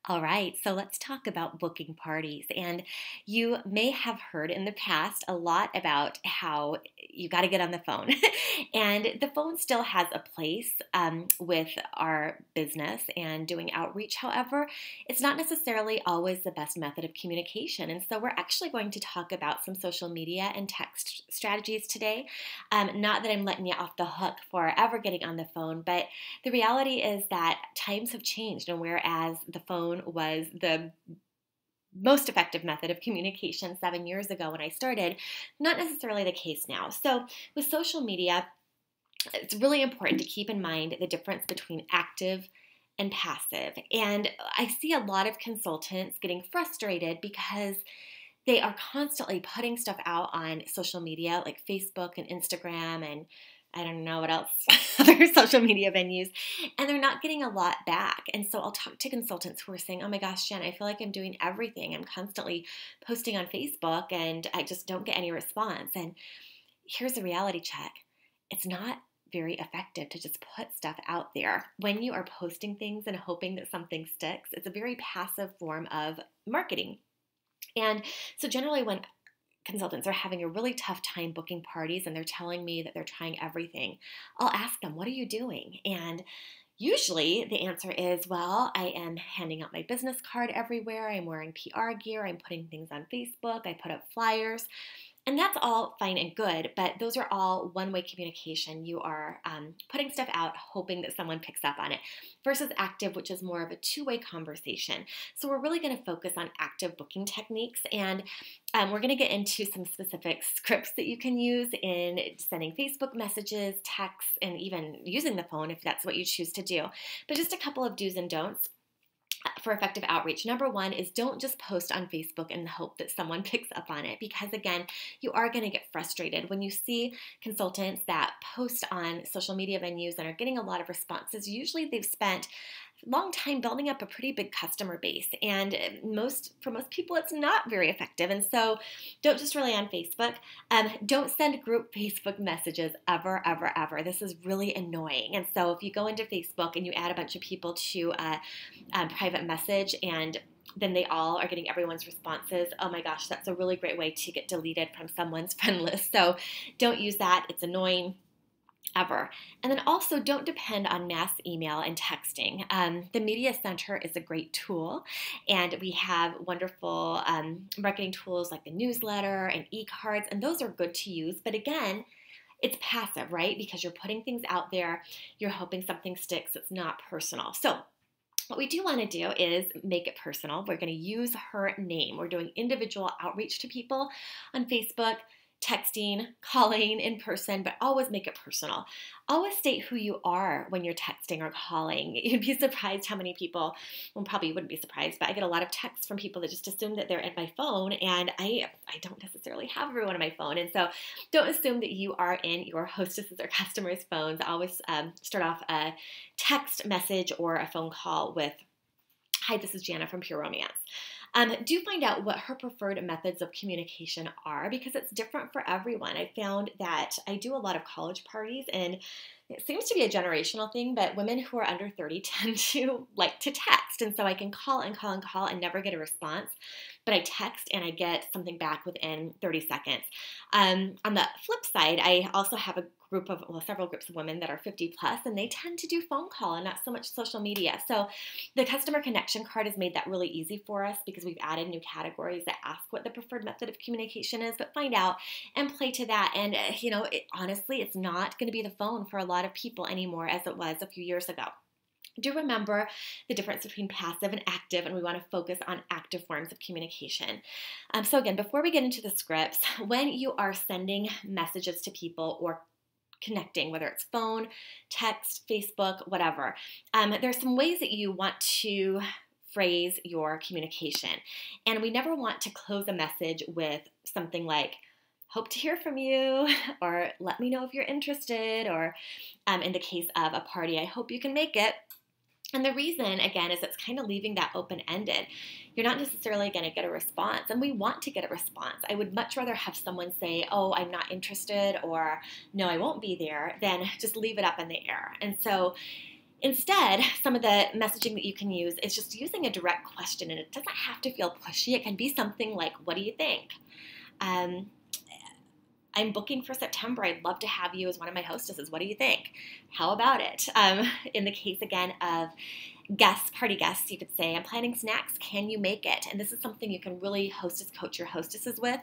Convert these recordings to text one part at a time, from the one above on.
All right, so let's talk about booking parties. And you may have heard in the past a lot about how you got to get on the phone. And the phone still has a place with our business and doing outreach. However, it's not necessarily always the best method of communication. And so we're actually going to talk about some social media and text strategies today. Not that I'm letting you off the hook for ever getting on the phone, but the reality is that times have changed, and whereas the phone was the most effective method of communication 7 years ago when I started, not necessarily the case now. So with social media, it's really important to keep in mind the difference between active and passive. And I see a lot of consultants getting frustrated because they are constantly putting stuff out on social media like Facebook and Instagram and I don't know what else, other social media venues, and they're not getting a lot back. And so I'll talk to consultants who are saying, oh my gosh, Jen, I feel like I'm doing everything. I'm constantly posting on Facebook and I just don't get any response. And here's a reality check. It's not very effective to just put stuff out there. When you are posting things and hoping that something sticks, it's a very passive form of marketing. And so generally when consultants are having a really tough time booking parties and they're telling me that they're trying everything, I'll ask them, what are you doing? And usually the answer is, well, I am handing out my business card everywhere. I'm wearing PR gear. I'm putting things on Facebook. I put up flyers. And that's all fine and good, but those are all one-way communication. You are putting stuff out, hoping that someone picks up on it, versus active, which is more of a two-way conversation. So we're really going to focus on active booking techniques, and we're going to get into some specific scripts that you can use in sending Facebook messages, texts, and even using the phone if that's what you choose to do. But just a couple of do's and don'ts for effective outreach. Number one is don't just post on Facebook and hope that someone picks up on it, because again, you are going to get frustrated when you see consultants that post on social media venues and are getting a lot of responses. Usually they've spent a long time building up a pretty big customer base, and for most people it's not very effective. And so don't just rely on Facebook. Don't send group Facebook messages ever, ever, ever. This is really annoying. And so if you go into Facebook and you add a bunch of people to a private message and then they all are getting everyone's responses, oh my gosh, that's a really great way to get deleted from someone's friend list. So don't use that. It's annoying. Ever. And then also don't depend on mass email and texting. The Media Center is a great tool, and we have wonderful marketing tools like the newsletter and e-cards, and those are good to use. But again, it's passive, right? Because you're putting things out there, you're hoping something sticks. It's not personal. So what we do want to do is make it personal. We're going to use her name. We're doing individual outreach to people on Facebook, texting, calling in person, but always make it personal. Always state who you are when you're texting or calling. You'd be surprised how many people, well, probably you wouldn't be surprised, but I get a lot of texts from people that just assume that they're at my phone, and I don't necessarily have everyone on my phone. And so don't assume that you are in your hostesses or customers' phones. Always start off a text message or a phone call with, hi, this is Jana from Pure Romance. Do find out what her preferred methods of communication are, because it's different for everyone. I found that I do a lot of college parties, and it seems to be a generational thing, but women who are under 30 tend to like to text. And so I can call and call and call and never get a response, but I text and I get something back within 30 seconds. On the flip side, I also have a group of, several groups of women that are 50 plus, and they tend to do phone call and not so much social media. So the customer connection card has made that really easy for us because we've added new categories that ask what the preferred method of communication is, but find out and play to that. And, honestly, it's not going to be the phone for a lot of people anymore as it was a few years ago. Do remember the difference between passive and active, and we want to focus on active forms of communication. So again, before we get into the scripts, when you are sending messages to people or connecting, whether it's phone, text, Facebook, whatever, there's some ways that you want to phrase your communication. And we never want to close a message with something like, hope to hear from you, or let me know if you're interested, or in the case of a party, I hope you can make it. And the reason, again, is it's kind of leaving that open-ended. You're not necessarily going to get a response, and we want to get a response. I would much rather have someone say, oh, I'm not interested, or no, I won't be there, than just leave it up in the air. And so Instead, some of the messaging that you can use is just using a direct question, and it doesn't have to feel pushy. It can be something like, what do you think? I'm booking for September. I'd love to have you as one of my hostesses. What do you think? How about it? In the case, again, of guests, party guests, you could say, I'm planning snacks. Can you make it? And this is something you can really hostess coach your hostesses with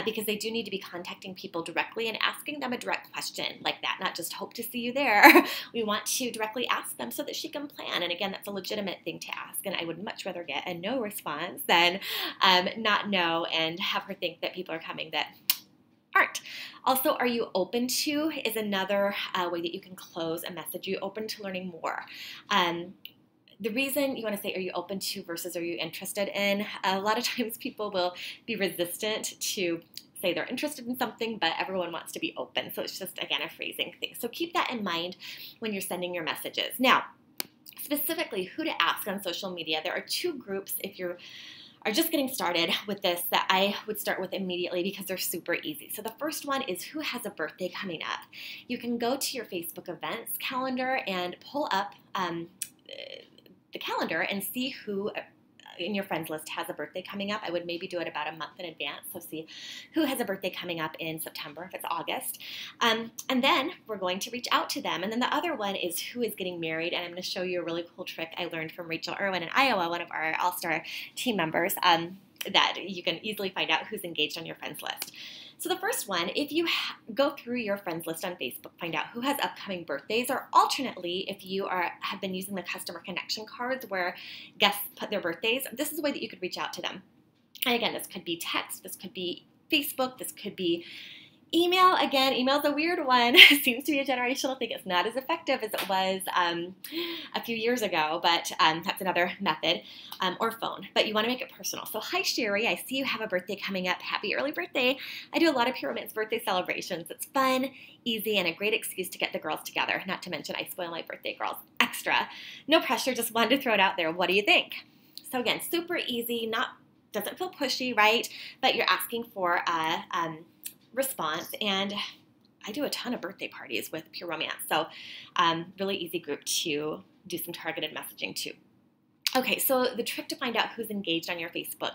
because they do need to be contacting people directly and asking them a direct question like that, not just hope to see you there. We want to directly ask them so that she can plan. And again, that's a legitimate thing to ask. And I would much rather get a no response than not know and have her think that people are coming that aren't. Also, are you open to is another way that you can close a message. Are you open to learning more? The reason you want to say, are you open to versus are you interested in? A lot of times people will be resistant to say they're interested in something, but everyone wants to be open. So it's just, again, a phrasing thing. So keep that in mind when you're sending your messages. Now, specifically who to ask on social media, there are two groups if you're just getting started with this that I would start with immediately because they're super easy. So the first one is who has a birthday coming up. You can go to your Facebook events calendar and pull up the calendar and see who in your friends list has a birthday coming up. I would maybe do it about a month in advance. So see who has a birthday coming up in September if it's August. And then we're going to reach out to them. And then the other one is who is getting married. And I'm going to show you a really cool trick I learned from Rachel Irwin in Iowa, one of our All-Star team members, that you can easily find out who's engaged on your friends list. So the first one, if you go through your friends list on Facebook, find out who has upcoming birthdays, or alternately, if you have been using the customer connection cards where guests put their birthdays, this is a way that you could reach out to them. And again, this could be text, this could be Facebook, this could be email. Again, email's a weird one. It seems to be a generational thing. It's not as effective as it was a few years ago, but that's another method, or phone. But you want to make it personal. So, hi, Sherry. I see you have a birthday coming up. Happy early birthday. I do a lot of Pyramid's birthday celebrations. It's fun, easy, and a great excuse to get the girls together. Not to mention I spoil my birthday girls extra. No pressure. Just wanted to throw it out there. What do you think? So again, super easy. Doesn't feel pushy, right? But you're asking for a response, and I do a ton of birthday parties with Pure Romance, so really easy group to do some targeted messaging to. Okay, so the trick to find out who's engaged on your Facebook,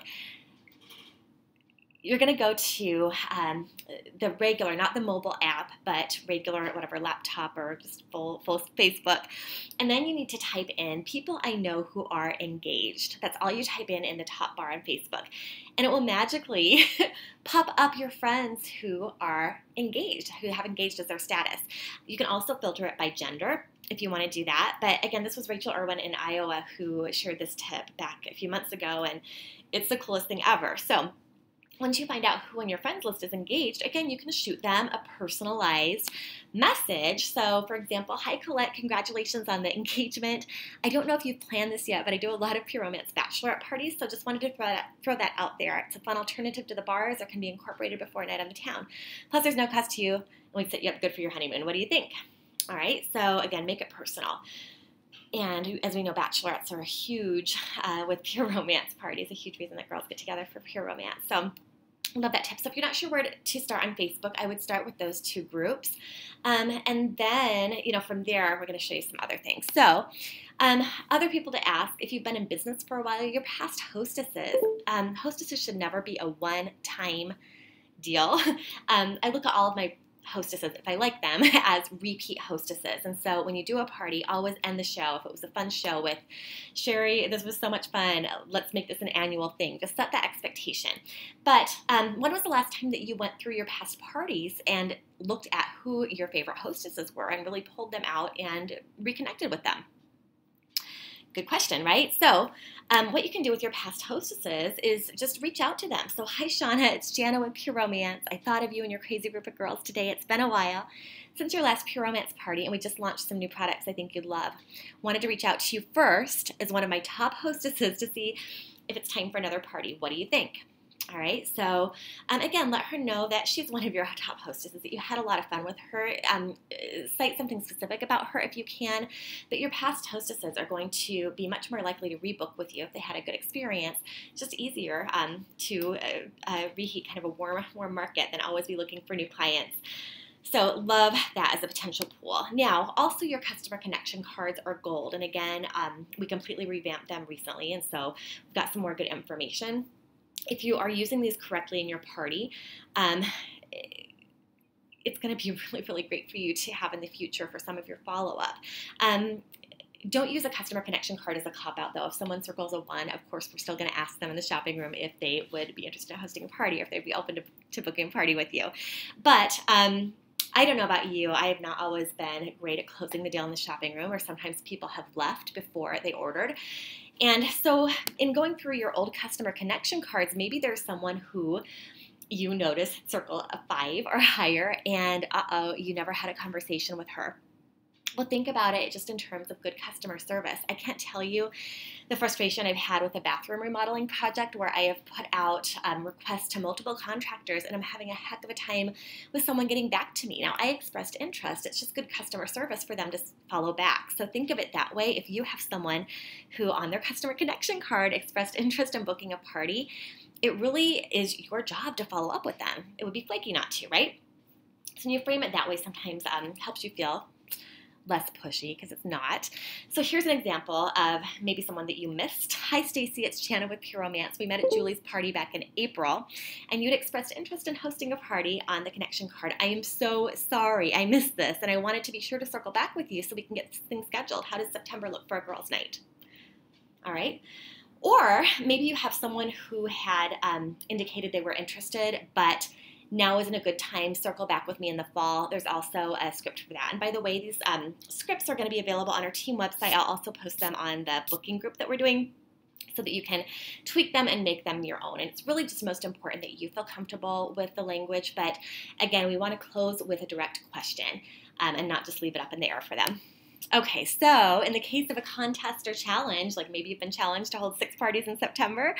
you're going to go to the regular, not the mobile app, but regular, whatever, laptop or just full Facebook. And then you need to type in people I know who are engaged. That's all you type in the top bar on Facebook. And it will magically pop up your friends who are engaged, who have engaged as their status. You can also filter it by gender if you want to do that. But again, this was Rachel Irwin in Iowa who shared this tip back a few months ago, and it's the coolest thing ever. So once you find out who on your friends list is engaged, again, you can shoot them a personalized message. So, for example, hi, Colette, congratulations on the engagement. I don't know if you've planned this yet, but I do a lot of Pure Romance bachelorette parties, so just wanted to throw that out there. It's a fun alternative to the bars or can be incorporated before a night on the town. Plus, there's no cost to you, and we'd set you up good for your honeymoon. What do you think? All right, so again, make it personal. And as we know, bachelorettes are huge with Pure Romance parties, a huge reason that girls get together for Pure Romance. So love that tip. So if you're not sure where to start on Facebook, I would start with those two groups. And then, from there, we're going to show you some other things. So other people to ask, if you've been in business for a while, your past hostesses. Hostesses should never be a one-time deal. I look at all of my hostesses, if I like them, as repeat hostesses. And so when you do a party, always end the show. If it was a fun show with Sherry, this was so much fun, let's make this an annual thing. Just set that expectation. But when was the last time that you went through your past parties and looked at who your favorite hostesses were and really pulled them out and reconnected with them? Good question, right? So what you can do with your past hostesses is just reach out to them. So hi, Shauna, it's Jana with Pure Romance. I thought of you and your crazy group of girls today. It's been a while since your last Pure Romance party, and we just launched some new products I think you'd love. Wanted to reach out to you first as one of my top hostesses to see if it's time for another party. What do you think? All right, so again, let her know that she's one of your top hostesses, that you had a lot of fun with her. Cite something specific about her if you can, but your past hostesses are going to be much more likely to rebook with you if they had a good experience. It's just easier to reheat kind of a warm market than always be looking for new clients. So love that as a potential pool. Now, also your customer connection cards are gold. And again, we completely revamped them recently. And so we've got some more good information. If you are using these correctly in your party, it's going to be really, really great for you to have in the future for some of your follow-up. Don't use a customer connection card as a cop-out, though. If someone circles a 1, of course, we're still going to ask them in the shopping room if they would be interested in hosting a party or if they'd be open to booking a party with you. But I don't know about you. I have not always been great at closing the deal in the shopping room, or sometimes people have left before they ordered. And so in going through your old customer connection cards, maybe there's someone who you notice circle a 5 or higher, and you never had a conversation with her. Well, think about it just in terms of good customer service. I can't tell you the frustration I've had with a bathroom remodeling project where I have put out requests to multiple contractors, and I'm having a heck of a time with someone getting back to me. Now, I expressed interest. It's just good customer service for them to follow back. So think of it that way. If you have someone who on their customer connection card expressed interest in booking a party, it really is your job to follow up with them. It would be flaky not to, right? So when you frame it that way, sometimes helps you feel less pushy, because it's not. So here's an example of maybe someone that you missed. Hi, Stacy. It's Jana with Pure Romance. We met at Julie's party back in April, and you'd expressed interest in hosting a party on the connection card. I am so sorry I missed this, and I wanted to be sure to circle back with you so we can get things scheduled. How does September look for a girls' night? All right. Or maybe you have someone who had indicated they were interested, but now isn't a good time. Circle back with me in the fall. There's also a script for that. And by the way, these scripts are going to be available on our team website. I'll also post them on the booking group that we're doing so that you can tweak them and make them your own. And it's really just most important that you feel comfortable with the language. But again, we want to close with a direct question and not just leave it up in the air for them. Okay, so in the case of a contest or challenge, like maybe you've been challenged to hold 6 parties in September,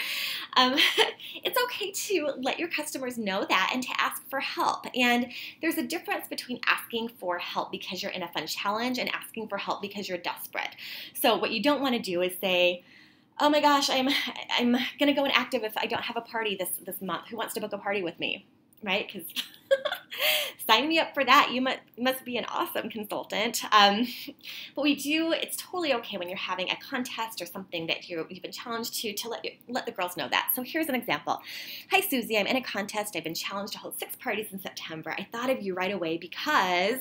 it's okay to let your customers know that and to ask for help. And there's a difference between asking for help because you're in a fun challenge and asking for help because you're desperate. So what you don't want to do is say, oh my gosh, I'm going to go inactive if I don't have a party this month. Who wants to book a party with me? Right? Because sign me up for that. You must be an awesome consultant. But it's totally okay when you're having a contest or something that you've been challenged to let the girls know that. So here's an example. Hi, Susie. I'm in a contest. I've been challenged to hold 6 parties in September. I thought of you right away because,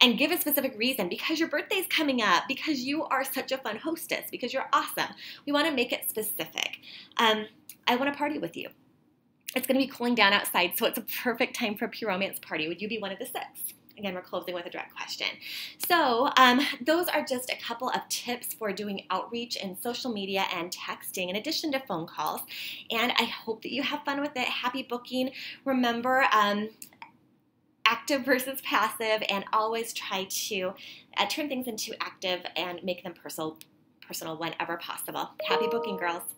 and give a specific reason, because your birthday's coming up, because you are such a fun hostess, because you're awesome. We want to make it specific. I want to party with you. It's going to be cooling down outside, so it's a perfect time for a Pure Romance party. Would you be one of the 6? Again, we're closing with a direct question. So those are just a couple of tips for doing outreach in social media and texting in addition to phone calls. And I hope that you have fun with it. Happy booking. Remember, active versus passive, and always try to turn things into active and make them personal whenever possible. Happy booking, girls.